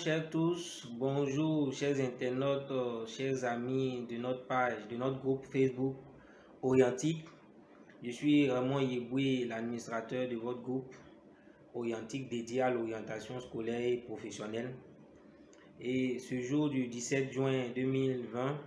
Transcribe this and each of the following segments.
chers tous, bonjour chers internautes, chers amis de notre page, de notre groupe Facebook Orientique. Je suis Ramon Yeboué, l'administrateur de votre groupe Orientique dédié à l'orientation scolaire et professionnelle. Et ce jour du 17 juin 2020,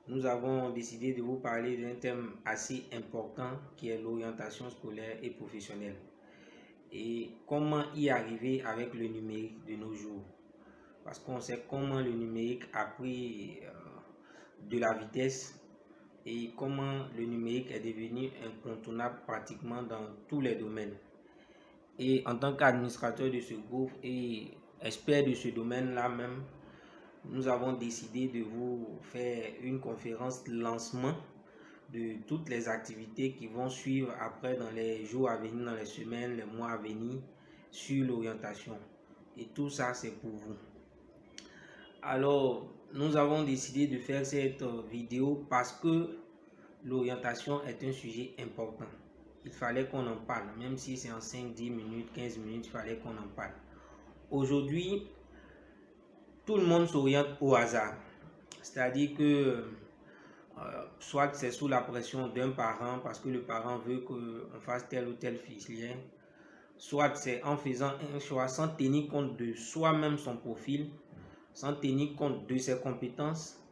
nous avons décidé de vous parler d'un thème assez important qui est l'orientation scolaire et professionnelle. Et comment y arriver avec le numérique de nos jours. Parce qu'on sait comment le numérique a pris de la vitesse et comment le numérique est devenu incontournable pratiquement dans tous les domaines. Et en tant qu'administrateur de ce groupe et expert de ce domaine-là même, nous avons décidé de vous faire une conférence lancement de toutes les activités qui vont suivre après dans les jours à venir, dans les semaines, les mois à venir sur l'orientation. Et tout ça, c'est pour vous. Alors, nous avons décidé de faire cette vidéo parce que l'orientation est un sujet important. Il fallait qu'on en parle, même si c'est en 5, 10 minutes, 15 minutes, il fallait qu'on en parle. Aujourd'hui, tout le monde s'oriente au hasard. C'est-à-dire que soit c'est sous la pression d'un parent parce que le parent veut qu'on fasse tel ou tel filière, soit c'est en faisant un choix sans tenir compte de soi-même, son profil, sans tenir compte de ses compétences,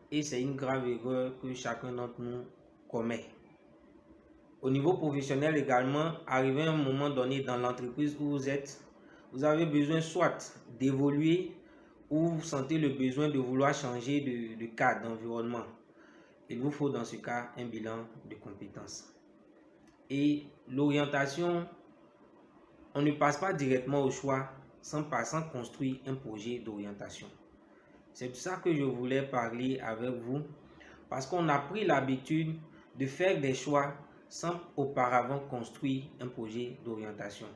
et c'est une grave erreur que chacun d'entre nous commet. Au niveau professionnel également, arrivé à un moment donné dans l'entreprise où vous êtes, vous avez besoin soit d'évoluer ou vous sentez le besoin de vouloir changer de cadre, d'environnement. Il vous faut dans ce cas un bilan de compétences. Et l'orientation, on ne passe pas directement au choix sans construire un projet d'orientation. C'est de ça que je voulais parler avec vous, parce qu'on a pris l'habitude de faire des choix sans auparavant construire un projet d'orientation.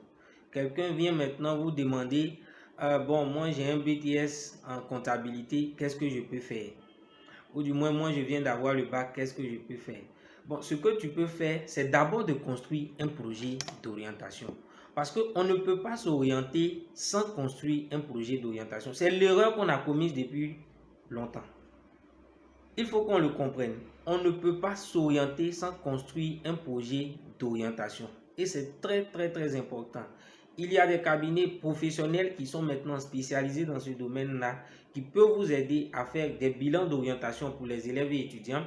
Quelqu'un vient maintenant vous demander, bon, moi j'ai un BTS en comptabilité, qu'est-ce que je peux faire? Ou du moins, moi je viens d'avoir le bac, qu'est-ce que je peux faire? Bon, ce que tu peux faire, c'est d'abord de construire un projet d'orientation. Parce qu'on ne peut pas s'orienter sans construire un projet d'orientation. C'est l'erreur qu'on a commise depuis longtemps. Il faut qu'on le comprenne. On ne peut pas s'orienter sans construire un projet d'orientation. Et c'est très important. Il y a des cabinets professionnels qui sont maintenant spécialisés dans ce domaine-là, qui peuvent vous aider à faire des bilans d'orientation pour les élèves et étudiants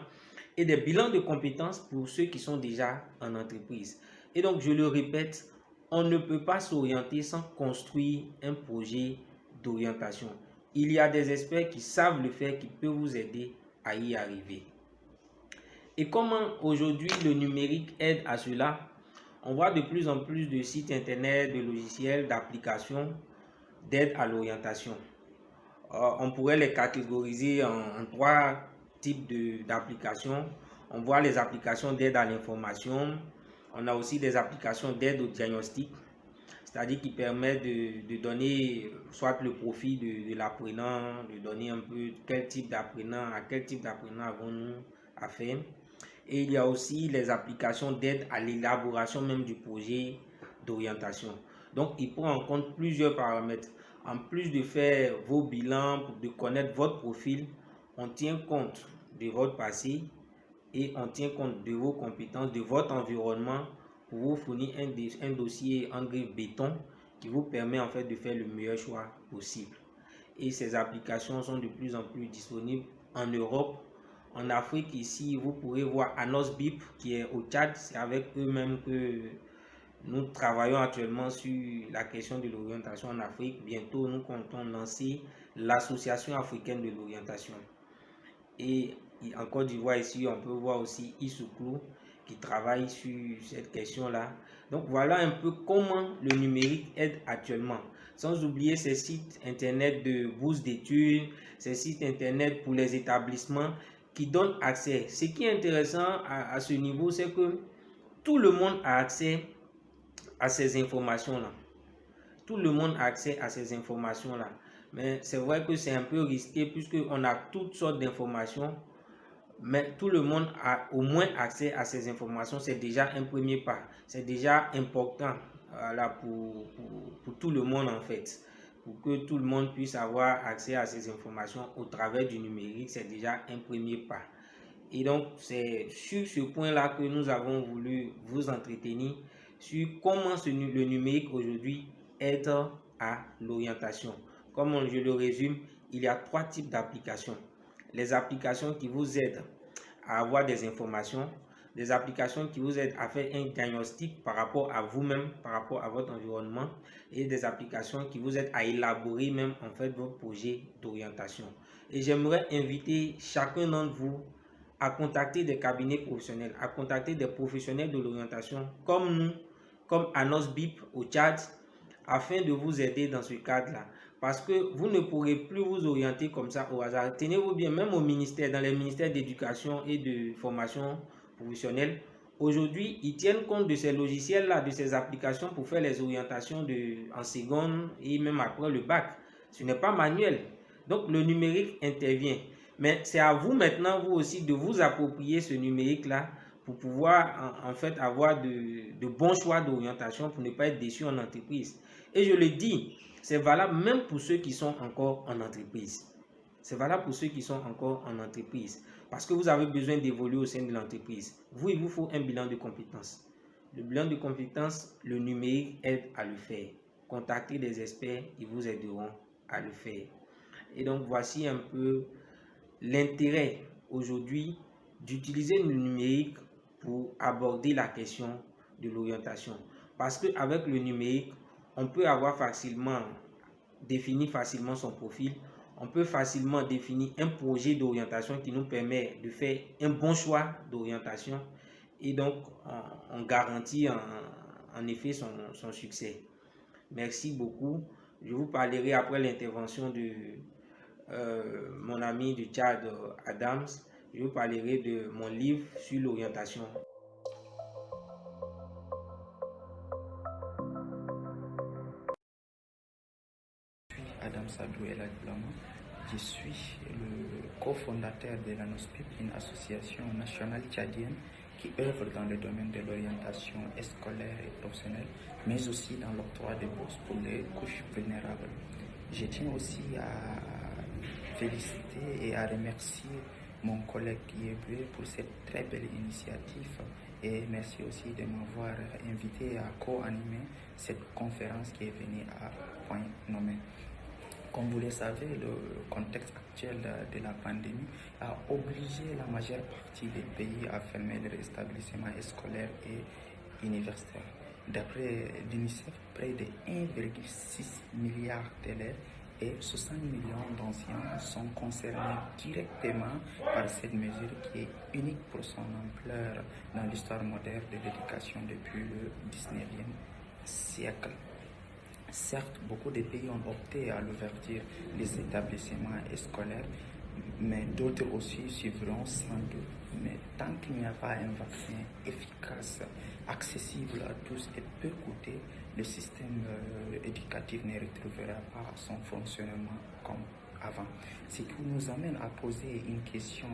et des bilans de compétences pour ceux qui sont déjà en entreprise. Et donc, je le répète, on ne peut pas s'orienter sans construire un projet d'orientation. Il y a des experts qui savent le faire, qui peuvent vous aider à y arriver. Et comment aujourd'hui le numérique aide à cela? On voit de plus en plus de sites internet, de logiciels, d'applications d'aide à l'orientation. On pourrait les catégoriser en trois types d'applications. On voit les applications d'aide à l'information. On a aussi des applications d'aide au diagnostic, c'est-à-dire qui permettent de donner soit le profil de l'apprenant, de donner un peu quel type d'apprenant, à quel type d'apprenant avons-nous affaire. Et il y a aussi les applications d'aide à l'élaboration même du projet d'orientation. Donc, il prend en compte plusieurs paramètres. En plus de faire vos bilans, de connaître votre profil, on tient compte de votre passé et on tient compte de vos compétences, de votre environnement pour vous fournir un dossier en griffe béton qui vous permet en fait de faire le meilleur choix possible. Et ces applications sont de plus en plus disponibles en Europe. En Afrique, ici, vous pourrez voir AnosBip qui est au Tchad. C'est avec eux-mêmes que nous travaillons actuellement sur la question de l'orientation en Afrique. Bientôt, nous comptons lancer l'Association africaine de l'orientation. Et en Côte d'Ivoire, ici, on peut voir aussi Issoukro qui travaille sur cette question-là. Donc, voilà un peu comment le numérique aide actuellement. Sans oublier ces sites internet de bourses d'études, ces sites internet pour les établissements qui donnent accès. Ce qui est intéressant à ce niveau, c'est que tout le monde a accès à ces informations-là. Tout le monde a accès à ces informations-là. Mais c'est vrai que c'est un peu risqué puisqu'on a toutes sortes d'informations. Mais tout le monde a au moins accès à ces informations. C'est déjà un premier pas. C'est déjà important là, pour tout le monde en fait. pour que tout le monde puisse avoir accès à ces informations au travers du numérique, c'est déjà un premier pas. Et donc, c'est sur ce point-là que nous avons voulu vous entretenir sur comment le numérique aujourd'hui aide à l'orientation. Comme je le résume, il y a 3 types d'applications. Les applications qui vous aident à avoir des informations, des applications qui vous aident à faire un diagnostic par rapport à vous-même, par rapport à votre environnement, et des applications qui vous aident à élaborer même en fait votre projet d'orientation. Et j'aimerais inviter chacun d'entre vous à contacter des cabinets professionnels, à contacter des professionnels de l'orientation comme nous, comme Anos BIP au Tchad, afin de vous aider dans ce cadre-là. Parce que vous ne pourrez plus vous orienter comme ça au hasard. Tenez-vous bien, même au ministère, dans les ministères d'éducation et de formation professionnelle, aujourd'hui, ils tiennent compte de ces logiciels-là, de ces applications pour faire les orientations en seconde et même après le bac. Ce n'est pas manuel. Donc, le numérique intervient. Mais c'est à vous maintenant, vous aussi, de vous approprier ce numérique-là pour pouvoir en fait avoir de bons choix d'orientation pour ne pas être déçu en entreprise. Et je le dis, c'est valable même pour ceux qui sont encore en entreprise. C'est valable pour ceux qui sont encore en entreprise. Parce que vous avez besoin d'évoluer au sein de l'entreprise. Vous, il vous faut un bilan de compétences. Le bilan de compétences, le numérique aide à le faire. Contactez des experts, ils vous aideront à le faire. Et donc, voici un peu l'intérêt aujourd'hui d'utiliser le numérique pour aborder la question de l'orientation. Parce qu'avec le numérique, on peut avoir définir facilement son profil, on peut facilement définir un projet d'orientation qui nous permet de faire un bon choix d'orientation et donc on garantit en effet son succès. Merci beaucoup. Je vous parlerai après l'intervention de mon ami du Tchad, Adams. Je vous parlerai de mon livre sur l'orientation. Adam Sadou El Adblama. Je suis le cofondateur de l'ANOSPIP, une association nationale tchadienne qui œuvre dans le domaine de l'orientation scolaire et professionnelle, mais aussi dans l'octroi de bourses pour les couches vulnérables. Je tiens aussi à féliciter et à remercier mon collègue Yébé pour cette très belle initiative et merci aussi de m'avoir invité à co-animer cette conférence qui est venue à point nommé. Comme vous le savez, le contexte actuel de la pandémie a obligé la majeure partie des pays à fermer leurs établissements scolaires et universitaires. D'après l'UNICEF, près de 1,6 milliard d'élèves et 60 millions d'anciens sont concernés directement par cette mesure qui est unique pour son ampleur dans l'histoire moderne de l'éducation depuis le 19e siècle. Certes, beaucoup de pays ont opté à l'ouverture des établissements scolaires, mais d'autres aussi suivront sans doute. Mais tant qu'il n'y a pas un vaccin efficace, accessible à tous et peu coûteux, le système éducatif ne retrouvera pas son fonctionnement comme avant. Ce qui nous amène à poser une question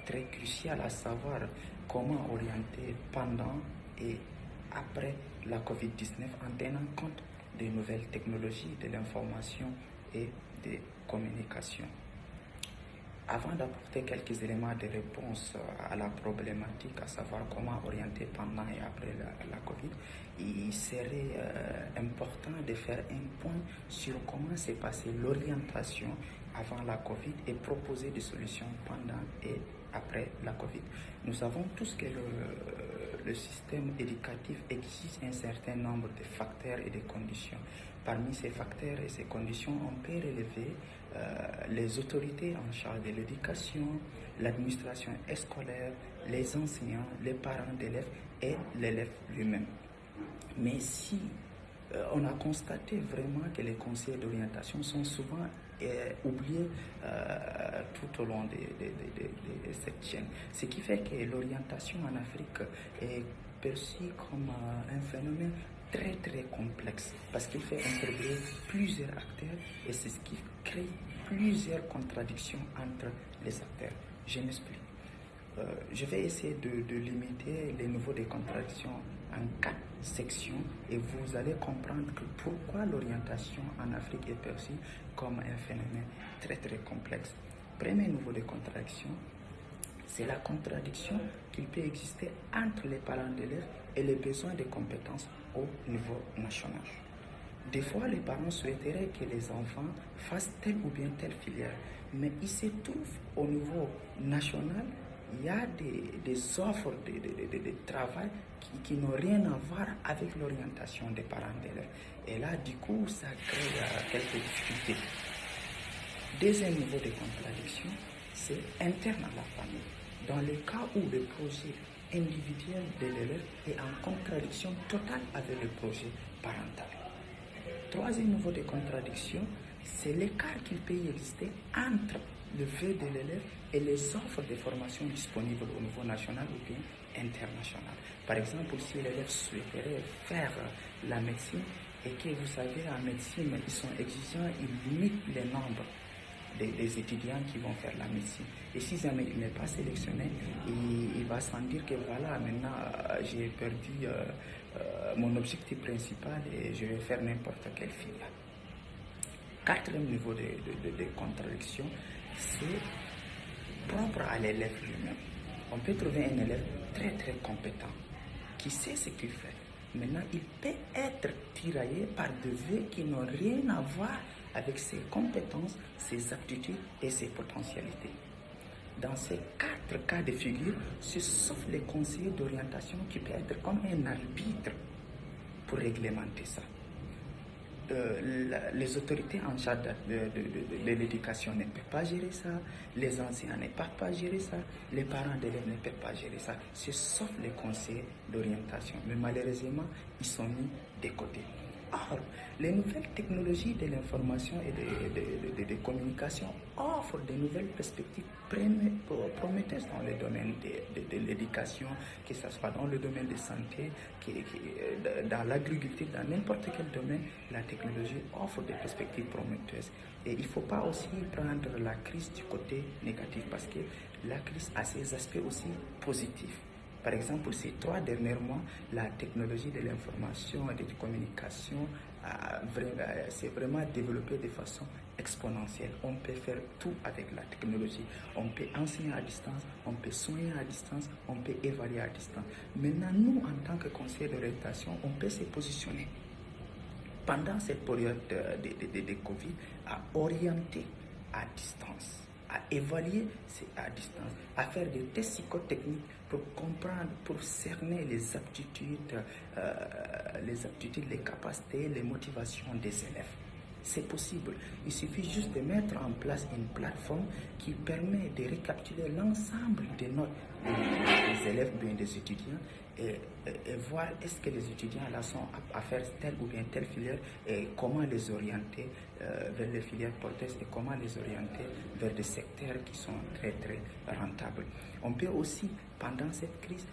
très cruciale, à savoir comment orienter pendant et après la COVID-19 en tenant compte des nouvelles technologies de l'information et des communications. Avant d'apporter quelques éléments de réponse à la problématique, à savoir comment orienter pendant et après la COVID, il serait important de faire un point sur comment s'est passée l'orientation avant la COVID et proposer des solutions pendant et après la COVID. Nous savons tous que le système éducatif exige un certain nombre de facteurs et de conditions. Parmi ces facteurs et ces conditions, on peut relever les autorités en charge de l'éducation, l'administration scolaire, les enseignants, les parents d'élèves et l'élève lui-même. Mais si on a constaté vraiment que les conseils d'orientation sont souvent oubliés tout au long de cette chaîne. Ce qui fait que l'orientation en Afrique est perçue comme un phénomène très très complexe parce qu'il fait intégrer plusieurs acteurs et c'est ce qui crée plusieurs contradictions entre les acteurs. Je m'explique. Je vais essayer de limiter les niveaux de contradiction en 4 sections et vous allez comprendre que pourquoi l'orientation en Afrique est perçue comme un phénomène très très complexe. Premier niveau de contradiction, c'est la contradiction qu'il peut exister entre les parents d'élèves et les besoins de compétences au niveau national. Des fois, les parents souhaiteraient que les enfants fassent telle ou bien telle filière, mais il se trouve au niveau national, il y a des offres de travail qui n'ont rien à voir avec l'orientation des parents d'élèves. Et là, du coup, ça crée quelques difficultés. Deuxième niveau de contradiction, c'est interne à la famille. Dans le cas où le projet individuel de l'élève est en contradiction totale avec le projet parental. Troisième niveau de contradiction, c'est l'écart qu'il peut y exister entre le vœu de l'élève et les offres de formation disponibles au niveau national ou bien international. Par exemple, si l'élève souhaiterait faire la médecine et que vous savez, en médecine, ils sont exigeants, ils limitent les nombres des étudiants qui vont faire la médecine. Et si jamais il n'est pas sélectionné, il va s'en dire que voilà, maintenant j'ai perdu mon objectif principal et je vais faire n'importe quelle filière. Quatrième niveau de contradiction, c'est propre à l'élève lui-même. On peut trouver un élève très très compétent qui sait ce qu'il fait. Maintenant, il peut être tiraillé par des vœux qui n'ont rien à voir avec ses compétences, ses aptitudes et ses potentialités. Dans ces 4 cas de figure, c'est sauf les conseillers d'orientation qui peut être comme un arbitre pour réglementer ça. Les autorités en charge de l'éducation ne peuvent pas gérer ça, les enseignants ne peuvent pas gérer ça, les parents d'élèves ne peuvent pas gérer ça, c'est sauf les conseillers d'orientation. Mais malheureusement, ils sont mis de côté. Or, les nouvelles technologies de l'information et de communication offrent de nouvelles perspectives prometteuses dans le domaine de l'éducation, que ce soit dans le domaine de santé, dans l'agriculture, dans n'importe quel domaine, la technologie offre des perspectives prometteuses. Et il ne faut pas aussi prendre la crise du côté négatif parce que la crise a ses aspects aussi positifs. Par exemple, ces 3 derniers mois, la technologie de l'information et de la communication s'est vraiment développée de façon exponentielle. On peut faire tout avec la technologie. On peut enseigner à distance, on peut soigner à distance, on peut évaluer à distance. Maintenant, nous, en tant que conseillers d'orientation, on peut se positionner pendant cette période de Covid à orienter à distance, à évaluer à distance, à faire des tests psychotechniques pour comprendre, pour cerner les aptitudes, les capacités, les motivations des élèves. C'est possible. Il suffit juste de mettre en place une plateforme qui permet de récapituler l'ensemble des notes des élèves ou bien des étudiants et voir est-ce que les étudiants là sont à faire telle ou bien telle filière et comment les orienter vers les filières porteuses et comment les orienter vers des secteurs qui sont très très rentables. On peut aussi, pendant cette crise,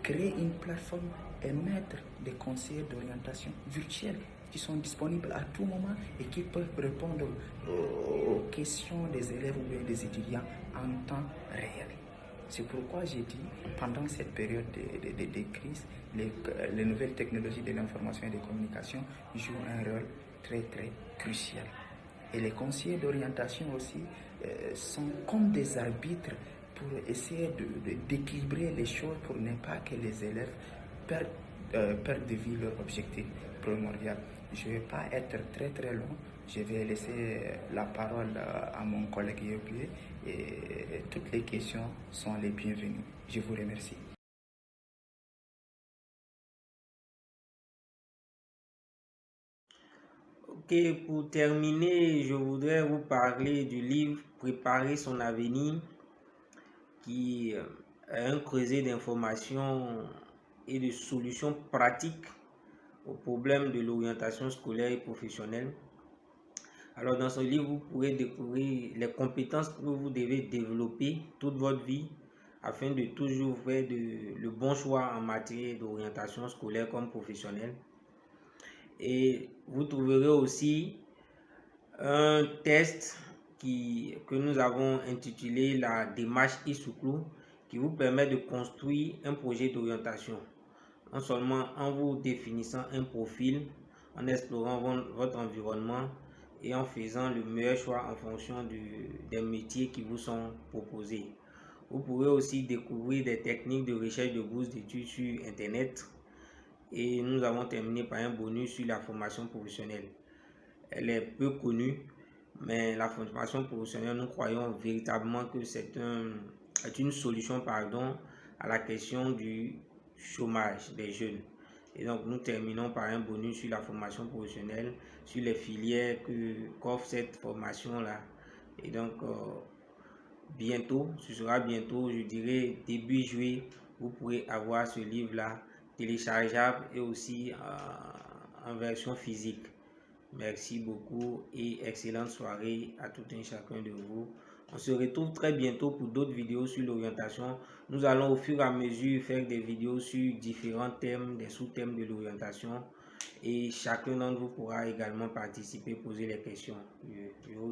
créer une plateforme et mettre des conseillers d'orientation virtuels qui sont disponibles à tout moment et qui peuvent répondre aux questions des élèves ou bien des étudiants en temps réel. C'est pourquoi j'ai dit, pendant cette période de crise, les nouvelles technologies de l'information et des communications jouent un rôle très très crucial. Et les conseillers d'orientation aussi sont comme des arbitres pour essayer d'équilibrer les choses pour ne pas que les élèves perdent de vue leur objectif primordial. Je ne vais pas être très très long. Je vais laisser la parole à mon collègue Yopie et toutes les questions sont les bienvenues. Je vous remercie. Ok, pour terminer, je voudrais vous parler du livre Préparer son avenir, qui est un creuset d'informations et de solutions pratiques aux problèmes de l'orientation scolaire et professionnelle. Alors dans ce livre, vous pourrez découvrir les compétences que vous devez développer toute votre vie afin de toujours faire le bon choix en matière d'orientation scolaire comme professionnelle. Et vous trouverez aussi un test que nous avons intitulé la démarche Issouklo, qui vous permet de construire un projet d'orientation, non seulement en vous définissant un profil, en explorant votre environnement et en faisant le meilleur choix en fonction des métiers qui vous sont proposés. Vous pourrez aussi découvrir des techniques de recherche de bourses d'études sur Internet. Et nous avons terminé par un bonus sur la formation professionnelle. Elle est peu connue, mais la formation professionnelle, nous croyons véritablement que c'est une solution à la question du chômage des jeunes. Et donc, nous terminons par un bonus sur la formation professionnelle, sur les filières qu'offre cette formation-là. Et donc, bientôt, ce sera bientôt, je dirais début juillet, vous pourrez avoir ce livre-là téléchargeable et aussi en version physique. Merci beaucoup et excellente soirée à tout un chacun de vous. On se retrouve très bientôt pour d'autres vidéos sur l'orientation. Nous allons au fur et à mesure faire des vidéos sur différents thèmes, des sous-thèmes de l'orientation. Et chacun d'entre vous pourra également participer, poser les questions. Je vous